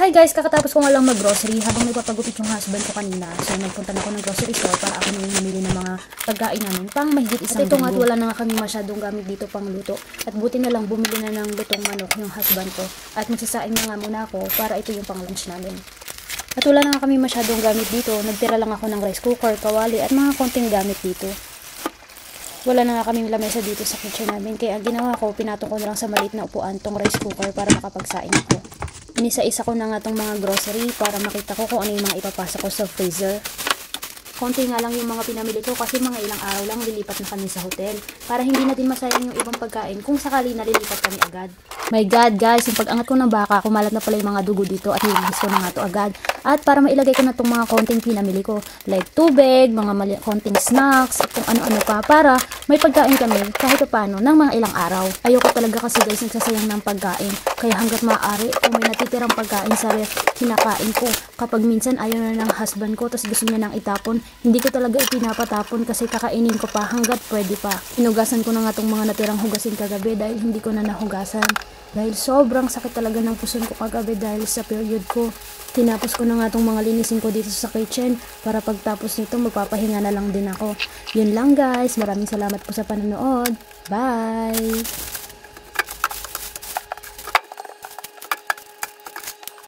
Hi guys, kakatapos ko nga lang mag-grocery habang nagpapagupit yung husband ko kanina. So nagpunta na ako ng grocery store para ako na yung mamili ng mga pagkain namin pang mahigit isang linggo. At ito nga, wala na nga kami masyadong gamit dito pang luto. At buti na lang bumili na ng lutong manok yung husband ko. At magsasaing na nga muna ako para ito yung pang lunch namin. At wala na nga kami masyadong gamit dito. Nagtira lang ako ng rice cooker, kawali at mga konting gamit dito. Wala na nga kaming lamesa dito sa kitchen namin. Kaya ginawa ko, pinatong ko na lang sa maliit na upuan tong rice cooker para makapagsaing ako. Inisa-isa ko na nga tong mga grocery para makita ko kung ano yung mga ipapasok ko sa freezer. Konti nga lang yung mga pinamili ko kasi mga ilang araw lang lilipat na kami sa hotel. Para hindi natin masayang yung ibang pagkain kung sakali na lilipat kami agad. My God guys, yung pag-angat ko ng baka, kumalat na pala yung mga dugo dito at nililis ko na nga to agad. At para mailagay ko na tong mga konting pinamili ko, like tubig, mga konting snacks, at kung ano-ano pa, para may pagkain kami kahit paano ng mga ilang araw. Ayoko talaga kasi guys nagsasayang ng pagkain, kaya hanggat maaari kung may natitirang pagkain sa ref, kinakain ko. Kapag minsan ayaw na ng husband ko, tapos gusto niya nang itapon, hindi ko talaga ipinapatapon kasi kakainin ko pa hanggat pwede pa. Hinugasan ko na nga tong mga natirang hugasin kagabi dahil hindi ko na nahugasan. Dahil sobrang sakit talaga ng puson ko kagabi dahil sa period ko. Tinapos ko na nga tong mga linisin ko dito sa kitchen para pagtapos nito magpapahinga na lang din ako. Yun lang guys, maraming salamat po sa panonood. Bye!